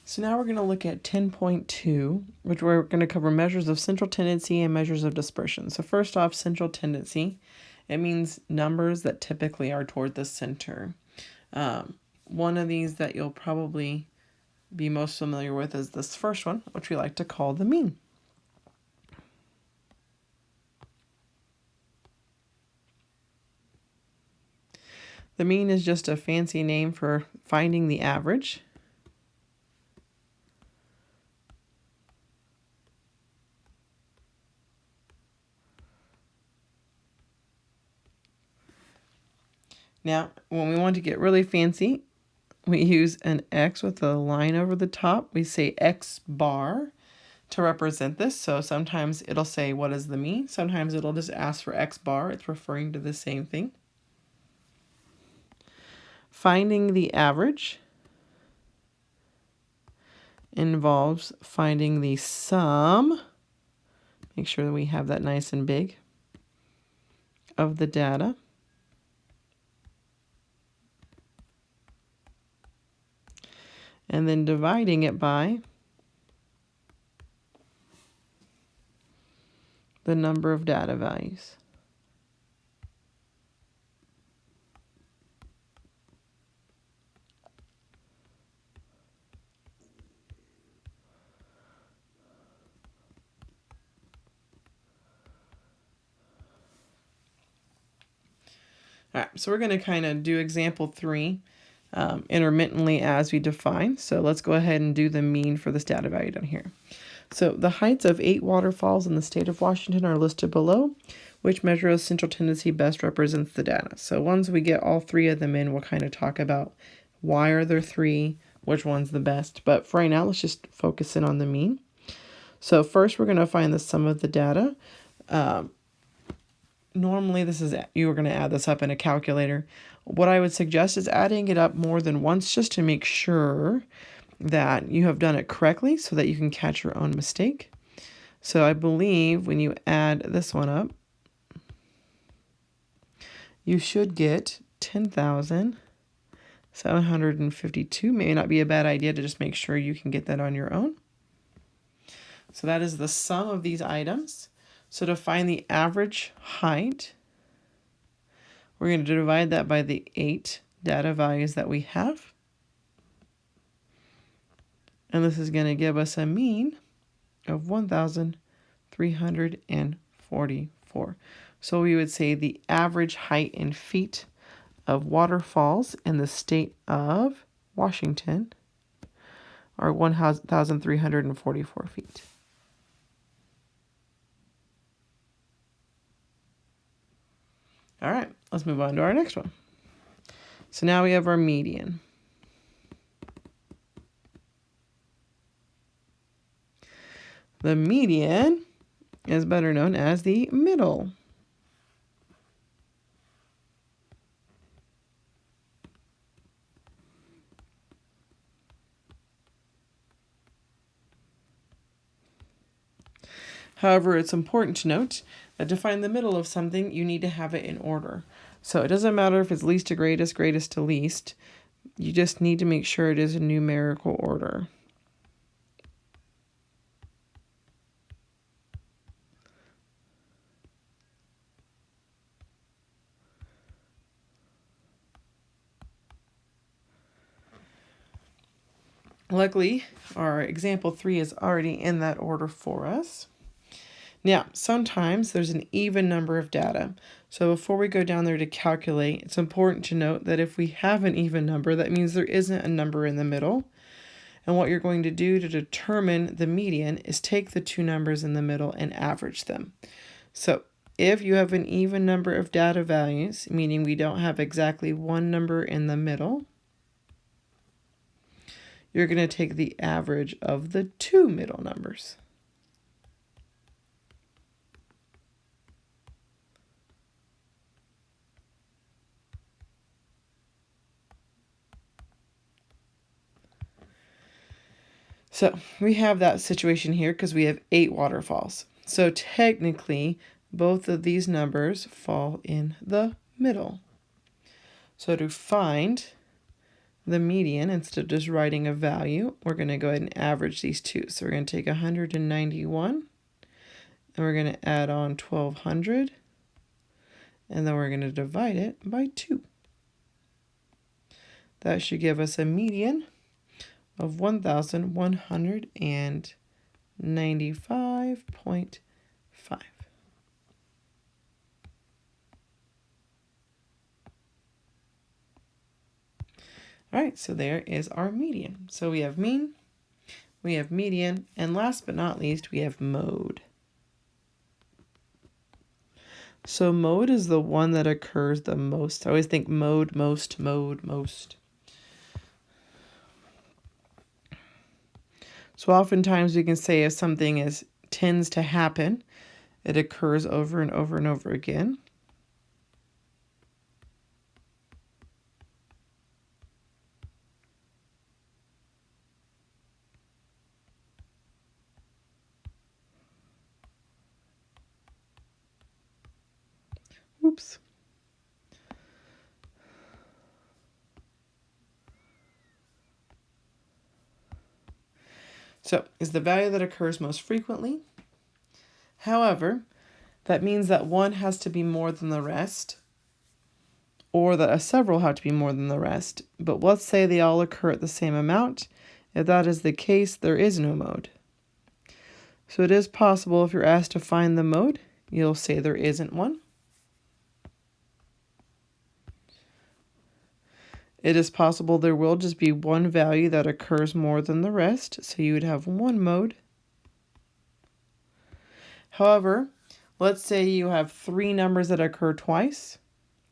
So now we're going to look at 10.2, which we're going to cover measures of central tendency and measures of dispersion. So first off, central tendency. It means numbers that typically are toward the center. One of these that you'll probably be most familiar with is this first one, which we like to call the mean. The mean is just a fancy name for finding the average. Now, when we want to get really fancy, we use an X with a line over the top. We say X bar to represent this. So sometimes it'll say, what is the mean? Sometimes it'll just ask for X bar. It's referring to the same thing. Finding the average involves finding the sum. Make sure that we have that nice and big of the data. And then dividing it by the number of data values. All right, so we're going to kind of do example 3 intermittently as we define. So let's go ahead and do the mean for this data value down here. So the heights of 8 waterfalls in the state of Washington are listed below. Which measure of central tendency best represents the data? So once we get all 3 of them in, we'll kind of talk about why are there 3, which one's the best. But for right now, let's just focus in on the mean. So first, we're going to find the sum of the data. Normally, you are going to add this up in a calculator. What I would suggest is adding it up more than once just to make sure that you have done it correctly so that you can catch your own mistake. So I believe when you add this one up, you should get 10,752. May not be a bad idea to just make sure you can get that on your own. So that is the sum of these items. So to find the average height, we're going to divide that by the 8 data values that we have. And this is going to give us a mean of 1,344. So we would say the average height in feet of waterfalls in the state of Washington are 1,344 feet. All right, let's move on to our next one. So now we have our median. The median is better known as the middle. However, it's important to note that to find the middle of something, you need to have it in order. So it doesn't matter if it's least to greatest, greatest to least. You just need to make sure it is in numerical order. Luckily, our example 3 is already in that order for us. Now, sometimes there's an even number of data. So before we go down there to calculate, it's important to note that if we have an even number, that means there isn't a number in the middle. And what you're going to do to determine the median is take the 2 numbers in the middle and average them. So if you have an even number of data values, meaning we don't have exactly one number in the middle, you're going to take the average of the 2 middle numbers. So we have that situation here because we have 8 waterfalls. So technically, both of these numbers fall in the middle. So to find the median, instead of just writing a value, we're going to go ahead and average these two. So we're going to take 191, and we're going to add on 1200, and then we're going to divide it by 2. That should give us a median of 1,195.5. All right, so there is our median. So we have mean, we have median, and last but not least, we have mode. So mode is the one that occurs the most. I always think mode, most, mode, most. So oftentimes we can say if something tends to happen, it occurs over and over and over again. Oops. So is the value that occurs most frequently. However, that means that one has to be more than the rest, or that several have to be more than the rest. But let's say they all occur at the same amount. If that is the case, there is no mode. So it is possible if you're asked to find the mode, you'll say there isn't one. It is possible there will just be one value that occurs more than the rest, so you would have one mode. However, let's say you have 3 numbers that occur twice,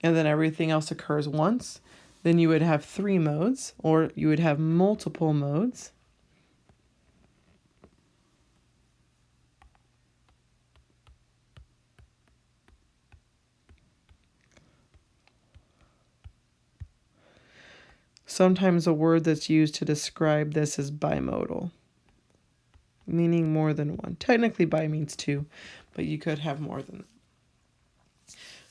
and then everything else occurs once. Then you would have 3 modes, or you would have multiple modes. Sometimes a word that's used to describe this is bimodal, meaning more than one. Technically, bi means 2, but you could have more than that.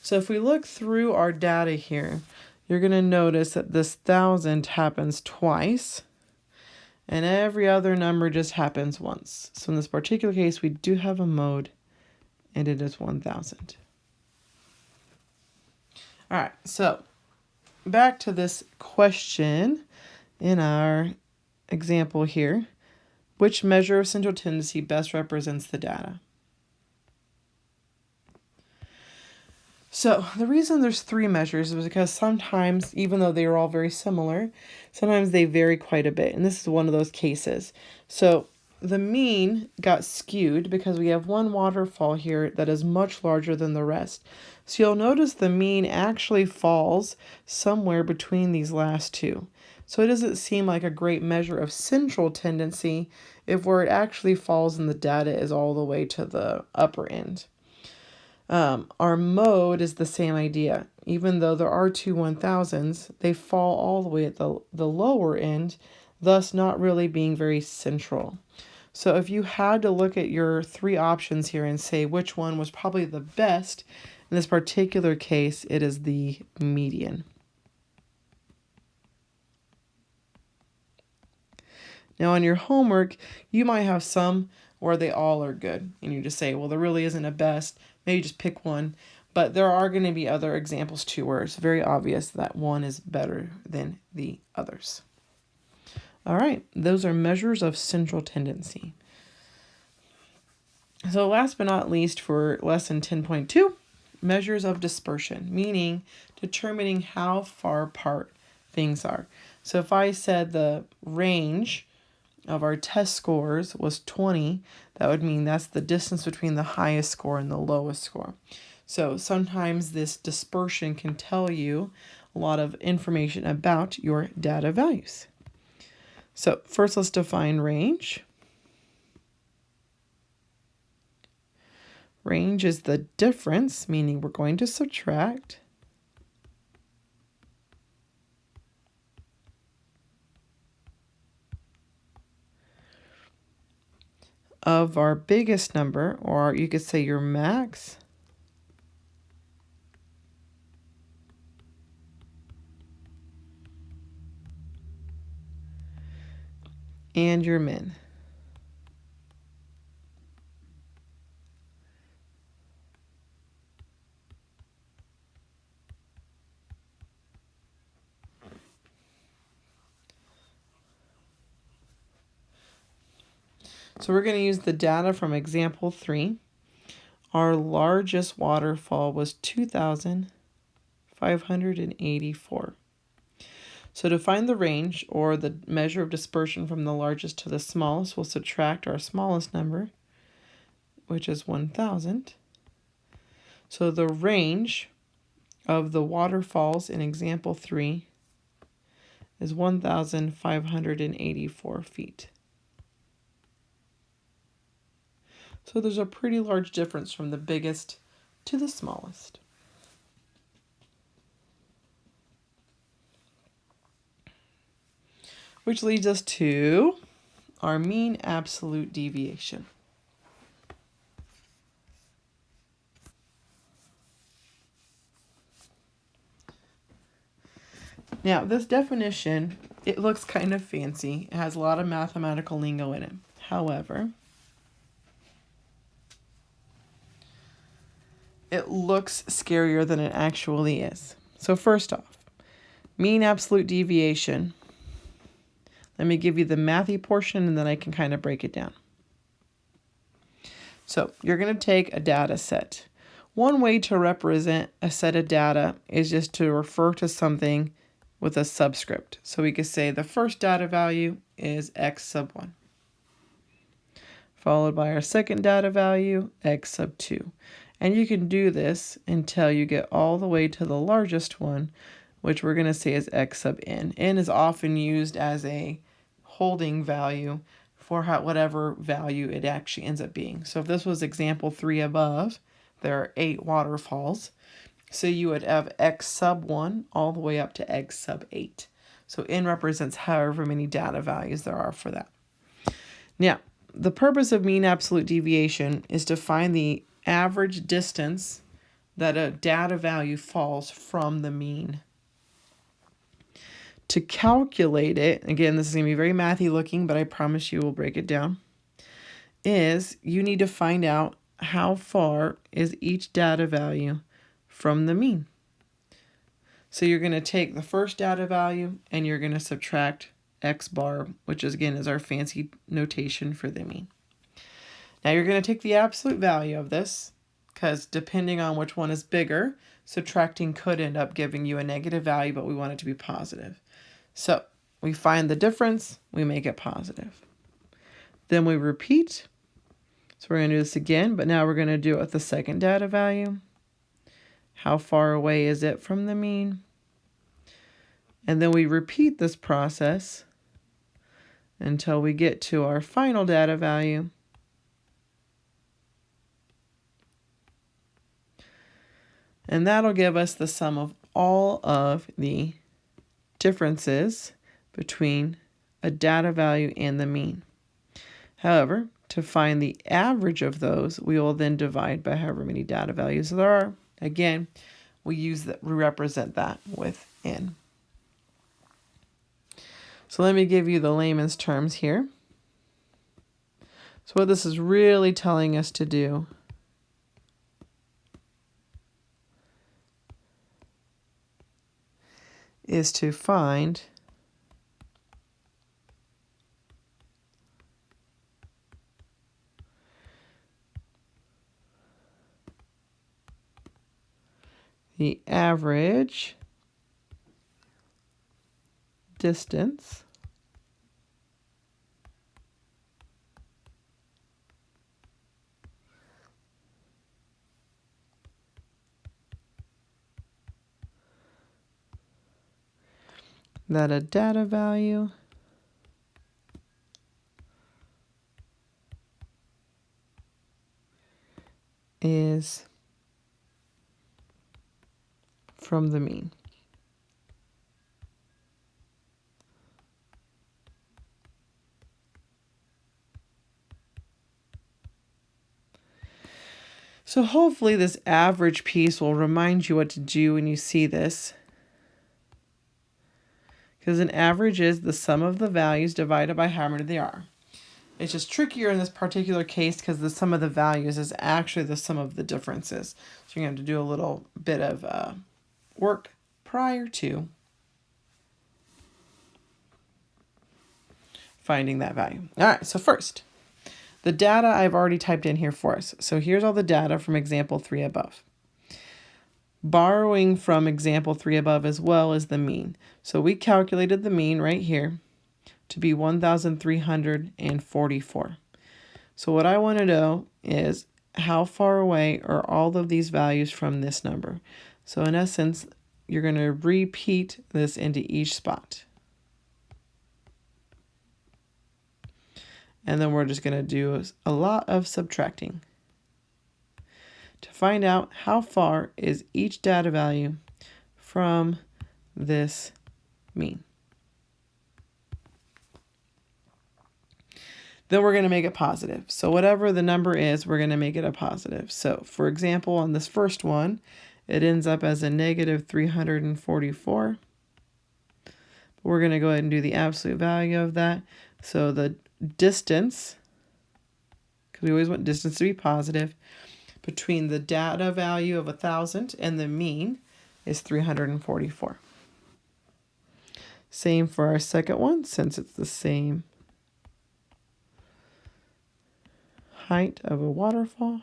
So if we look through our data here, you're going to notice that this 1,000 happens twice, and every other number just happens once. So in this particular case, we do have a mode, and it is 1,000. All right, so back to this question in our example here. Which measure of central tendency best represents the data? So the reason there's 3 measures is because sometimes, even though they are all very similar, sometimes they vary quite a bit. And this is one of those cases. So the mean got skewed because we have one waterfall here that is much larger than the rest. So you'll notice the mean actually falls somewhere between these last 2. So it doesn't seem like a great measure of central tendency if where it actually falls in the data is all the way to the upper end. Our mode is the same idea. Even though there are 2 1,000s, they fall all the way at the lower end, thus not really being very central. So if you had to look at your 3 options here and say which one was probably the best, in this particular case, it is the median. Now on your homework, you might have some where they all are good, and you just say, well, there really isn't a best, maybe just pick one. But there are going to be other examples too where it's very obvious that one is better than the others. All right, those are measures of central tendency. So last but not least, for lesson 10.2, measures of dispersion, meaning determining how far apart things are. So if I said the range of our test scores was 20, that would mean that's the distance between the highest score and the lowest score. So sometimes this dispersion can tell you a lot of information about your data values. So first let's define range. Range is the difference, meaning we're going to subtract of our biggest number, or you could say your max, and your min. So we're going to use the data from example 3. Our largest waterfall was 2,584. So to find the range, or the measure of dispersion from the largest to the smallest, we'll subtract our smallest number, which is 1,000. So the range of the waterfalls in example 3 is 1,584 feet. So there's a pretty large difference from the biggest to the smallest. Which leads us to our mean absolute deviation. Now, this definition, it looks kind of fancy. It has a lot of mathematical lingo in it. However, it looks scarier than it actually is. So first off, mean absolute deviation. Let me give you the mathy portion and then I can kind of break it down. So you're going to take a data set. One way to represent a set of data is just to refer to something with a subscript. So we could say the first data value is x sub 1, followed by our second data value, x sub 2. And you can do this until you get all the way to the largest one, which we're going to say is x sub n. N is often used as a holding value for whatever value it actually ends up being. So if this was example 3 above, there are 8 waterfalls. So you would have x sub 1 all the way up to x sub 8. So n represents however many data values there are for that. Now, the purpose of mean absolute deviation is to find the average distance that a data value falls from the mean. To calculate it, again, this is going to be very mathy looking, but I promise you we'll break it down, is you need to find out how far is each data value from the mean. So you're going to take the first data value and you're going to subtract x bar, which is, again, is our fancy notation for the mean. Now you're going to take the absolute value of this, because depending on which one is bigger, subtracting could end up giving you a negative value, but we want it to be positive. So we find the difference, we make it positive. Then we repeat. So we're going to do this again, but now we're going to do it with the second data value. How far away is it from the mean? And then we repeat this process until we get to our final data value. And that'll give us the sum of all of the differences between a data value and the mean. However, to find the average of those, we will then divide by however many data values there are. Again, we represent that with n. So let me give you the layman's terms here. So what this is really telling us to do is to find the average distance that a data value is from the mean. So hopefully this average piece will remind you what to do when you see this. because an average is the sum of the values divided by how many they are. It's just trickier in this particular case because the sum of the values is actually the sum of the differences. So you're going to have to do a little bit of work prior to finding that value. All right, so first, the data I've already typed in here for us. So here's all the data from example 3 above. Borrowing from example 3 above as well as the mean. So we calculated the mean right here to be 1,344. So what I want to know is how far away are all of these values from this number. So in essence, you're going to repeat this into each spot. And then we're just going to do a lot of subtracting to find out how far is each data value from this mean. Then we're going to make it positive. So whatever the number is, we're going to make it a positive. So for example, on this first one, it ends up as a negative 344. We're going to go ahead and do the absolute value of that. So the distance, because we always want distance to be positive, between the data value of 1,000 and the mean is 344. Same for our second one, since it's the same height of a waterfall.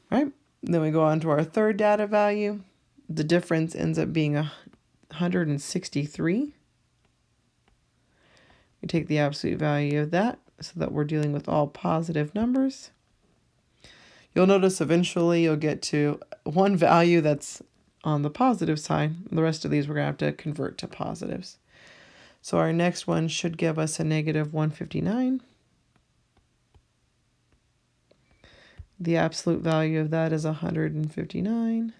All right, then we go on to our third data value. The difference ends up being 163. We take the absolute value of that so that we're dealing with all positive numbers. You'll notice eventually you'll get to one value that's on the positive side. The rest of these we're going to have to convert to positives. So our next one should give us a negative 159. The absolute value of that is 159.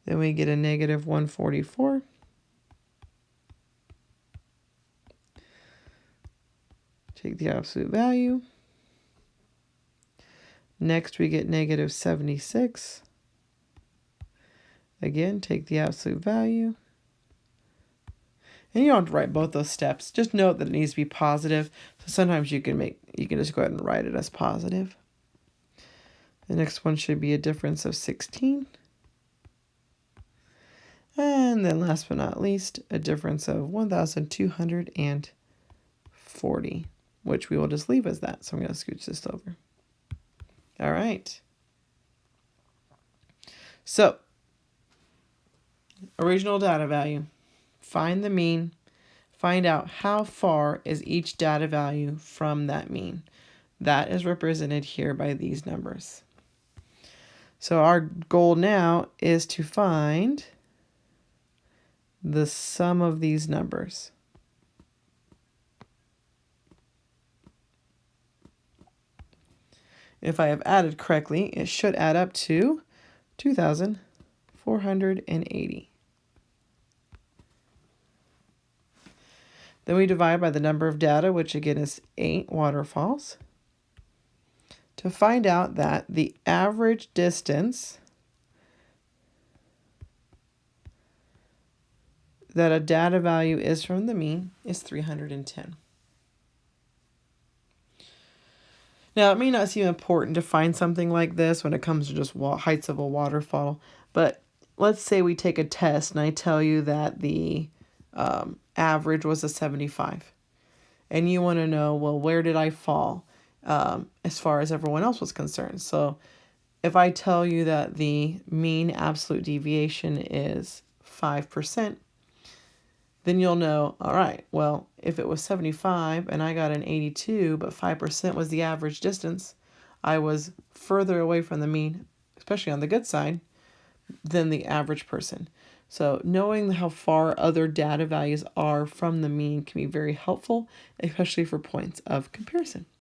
Then we get a negative 144. Take the absolute value. Next we get negative 76. Again, take the absolute value. And you don't have to write both those steps. Just note that it needs to be positive. So sometimes you can just go ahead and write it as positive. The next one should be a difference of 16. And then last but not least, a difference of 1,240, which we will just leave as that. So I'm going to scooch this over. All right. So, original data value. Find the mean. Find out how far is each data value from that mean. That is represented here by these numbers. So our goal now is to find the sum of these numbers. If I have added correctly, it should add up to 2,480. Then we divide by the number of data, which again is 8 waterfalls, to find out that the average distance that a data value is from the mean is 310. Now, it may not seem important to find something like this when it comes to just heights of a waterfall, but let's say we take a test and I tell you that the average was a 75. And you want to know, well, where did I fall as far as everyone else was concerned? So if I tell you that the mean absolute deviation is 5%, then you'll know, all right, well, if it was 75 and I got an 82, but 5% was the average distance, I was further away from the mean, especially on the good side, than the average person. So knowing how far other data values are from the mean can be very helpful, especially for points of comparison.